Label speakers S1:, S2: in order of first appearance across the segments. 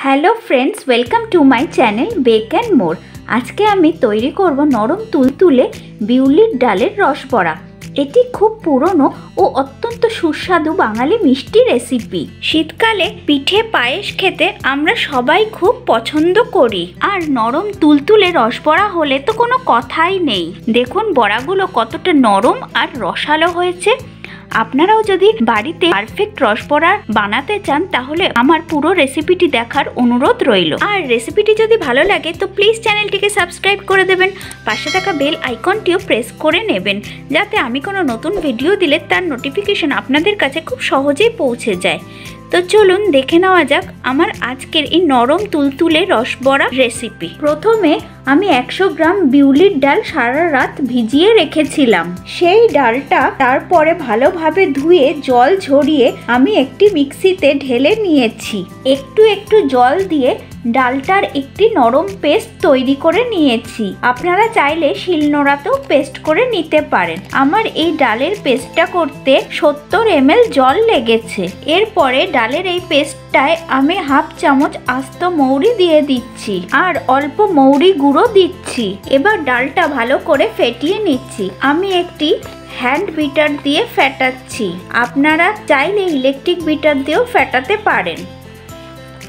S1: Hello friends, welcome to my channel bake and more. আজকে আমি তৈরি করব নরম তুলতুলে বিউলির ডালের রসবড়া। এটি খুব পুরনো ও অত্যন্ত সুস্বাদু বাঙালি মিষ্টি রেসিপি। শীতকালে পিঠে পায়েস খেতে আমরা সবাই খুব পছন্দ করি, আর নরম তুলতুলে রসবড়া হলে তো কোনো কথাই নেই। দেখুন বড়াগুলো কতটা নরম আর রসালো হয়েছে। আপনারাও যদি বাড়িতে পারফেক্ট রসবড়া বানাতে চান তাহলে আমার পুরো রেসিপিটি দেখার অনুরোধ রইল। আর রেসিপিটি যদি ভালো লাগে তো প্লিজ চ্যানেলটিকে সাবস্ক্রাইব করে দেবেন, পাশে থাকা বেল আইকনটিও প্রেস করে নেবেন, যাতে আমি কোনো নতুন ভিডিও দিলে তার নোটিফিকেশন আপনাদের কাছে খুব সহজেই পৌঁছে যায়। তো চলুন দেখে নেওয়া যাক আমার আজকের এই নরম তুলতুলে রসবড়া রেসিপি। প্রথমে আমি 100 গ্রাম বিউলির ডাল সারা রাত ভিজিয়ে রেখেছিলাম। সেই ডালটা তারপরে ভালোভাবে ধুয়ে জল ঝরিয়ে আমি একটি মিক্সিতে ঢেলে নিয়েছি। একটু একটু জল দিয়ে ডালটার একটি নরম পেস্ট তৈরি করে নিয়েছি। আপনারা চাইলে শিলনোড়াতেও পেস্ট করে নিতে পারেন। আমার এই ডালের পেস্টটা করতে 70 ml জল লেগেছে। এরপরে ডালের এই পেস্টটায় আমি হাফ চামচ আস্ত মৌরি দিয়ে দিচ্ছি আর অল্প মৌরি গুঁড়ো দিচ্ছি। এবার ডালটা ভালো করে ফেটিয়ে নিচ্ছি। আমি একটি হ্যান্ড বিটার দিয়ে ফেটাচ্ছি। আপনারা চাইলে ইলেকট্রিক বিটার দিয়েও ফেটাতে পারেন।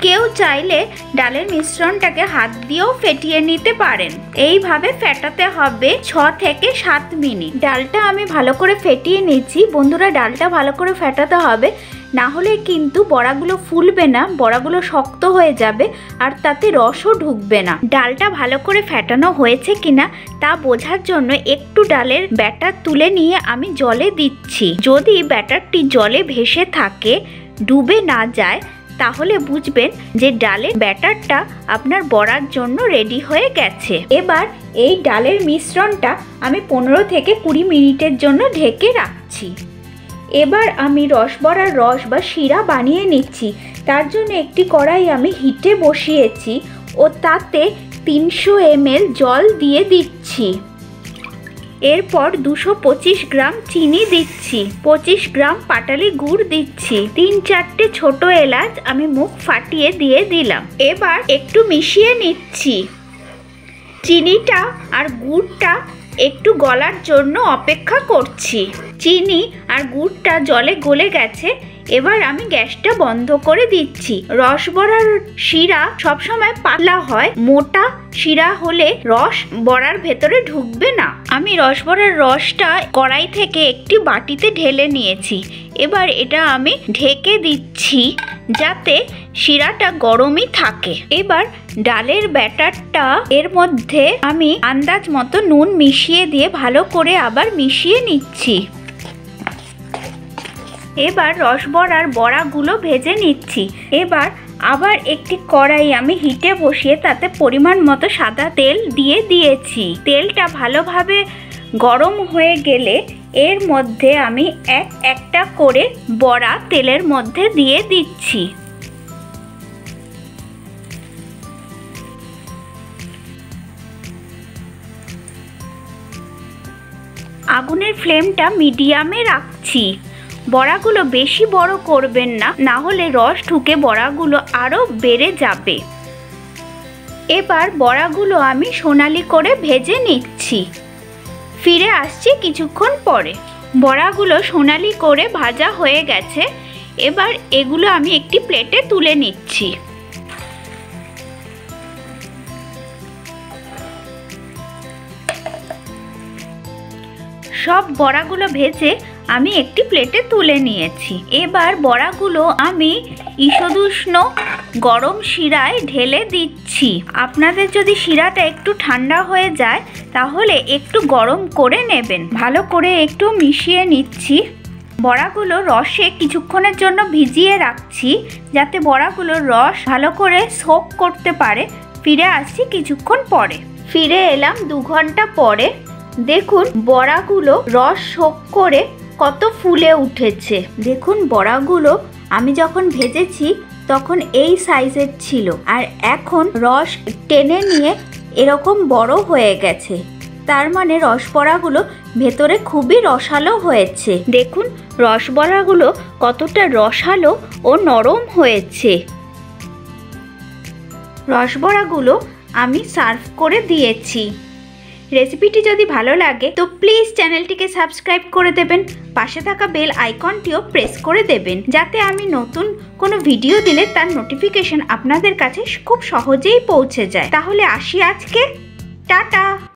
S1: কেউ চাইলে ডালের মিশ্রণটাকে হাত দিয়েও ফেটিয়ে নিতে পারেন। এইভাবে ফেটাতে হবে 6 থেকে 7 মিনিট। ডালটা আমি ভালো করে ফেটিয়ে নিচ্ছি। বন্ধুরা, ডালটা ভালো করে ফেটাতে হবে, না হলে কিন্তু বড়াগুলো ফুলবে না, বড়াগুলো শক্ত হয়ে যাবে আর তাতে রসও ঢুকবে না। ডালটা ভালো করে ফেটানো হয়েছে কিনা তা বোঝার জন্য একটু ডালের ব্যাটার তুলে নিয়ে আমি জলে দিচ্ছি। যদি ব্যাটারটি জলে ভেসে থাকে, ডুবে না যায়, তাহলে বুঝবেন যে ডালের ব্যাটারটা আপনার বড়ার জন্য রেডি হয়ে গেছে। এবার এই ডালের মিশ্রণটা আমি 15 থেকে 20 মিনিটের জন্য ঢেকে রাখছি। এবার আমি রসবড়ার রস বা শিরা বানিয়ে নিচ্ছি। তার জন্য একটি কড়াই আমি হিটে বসিয়েছি ও তাতে 300 ml জল দিয়ে দিচ্ছি। এরপর 225 গ্রাম চিনি দিচ্ছি, 25 গ্রাম পাটালি গুড় দিচ্ছি, 3-4টে ছোট এলাচ আমি মুখ ফাটিয়ে দিয়ে দিলাম। এবার একটু মিশিয়ে নিচ্ছি। চিনিটা আর গুড়টা একটু গলার জন্য অপেক্ষা করছি। চিনি আর গুড়টা জলে গলে গেছে। এবার আমি গ্যাসটা বন্ধ করে দিচ্ছি। রসবড়ার শিরা সবসময় পাতলা হয়, মোটা শিরা হলে রস বড়ার ভেতরে ঢুকবে না। আমি রসবড়ার রসটা কড়াই থেকে একটি বাটিতে ঢেলে নিয়েছি। এবার এটা আমি ঢেকে দিচ্ছি যাতে শিরাটা গরমই থাকে। এবার ডালের ব্যাটারটা এর মধ্যে আমি আন্দাজ মতো নুন মিশিয়ে দিয়ে ভালো করে আবার মিশিয়ে নিচ্ছি। এবার রসবড়ার বড়াগুলো ভেজে নিচ্ছি। এবার আবার একটি কড়াই আমি হিটে বসিয়ে তাতে পরিমাণ মতো সাদা তেল দিয়ে দিয়েছি। তেলটা ভালোভাবে গরম হয়ে গেলে এর মধ্যে আমি একটা করে বড়া তেলের মধ্যে দিয়ে দিচ্ছি। আগুনের ফ্লেমটা মিডিয়ামে রাখছি। বড়াগুলো বেশি বড় করবেন না, না হলে রস ঢুকে বড়াগুলো আরও বেড়ে যাবে। এবার বড়াগুলো আমি সোনালি করে ভেজে নিচ্ছি। ফিরে আসছি কিছুক্ষণ পরে। বড়াগুলো সোনালি করে ভাজা হয়ে গেছে। এবার এগুলো আমি একটি প্লেটে তুলে নিচ্ছি। সব বড়াগুলো ভেজে আমি একটি প্লেটে তুলে নিয়েছি। এবার বড়াগুলো আমি ঈষদুষ্ণ গরম শিরায় ঢেলে দিচ্ছি। আপনাদের যদি শিরাটা একটু ঠান্ডা হয়ে যায় তাহলে একটু গরম করে নেবেন। ভালো করে একটু মিশিয়ে নিচ্ছি। বড়াগুলো রসে কিছুক্ষণের জন্য ভিজিয়ে রাখছি যাতে বড়াগুলোর রস ভালো করে সোক করতে পারে। ফিরে আসছি কিছুক্ষণ পরে। ফিরে এলাম 2 ঘন্টা পরে। দেখুন বড়াগুলো রস সোক করে কত ফুলে উঠেছে। দেখুন বড়াগুলো আমি যখন ভেজেছি তখন এই সাইজের ছিল, আর এখন রস টেনে নিয়ে এরকম বড় হয়ে গেছে। তার মানে রসবড়াগুলো ভেতরে খুবই রসালো হয়েছে। দেখুন রসবড়াগুলো কতটা রসালো ও নরম হয়েছে। রসবড়াগুলো আমি সার্ভ করে দিয়েছি। রেসিপিটি যদি ভালো লাগে তো প্লিজ চ্যানেলটিকে সাবস্ক্রাইব করে দেবেন, পাশে থাকা বেল আইকনটিও প্রেস করে দেবেন, যাতে আমি নতুন কোনো ভিডিও দিলে তার নোটিফিকেশন আপনাদের কাছে খুব সহজেই পৌঁছে যায়। তাহলে আসি আজকে, টাটা।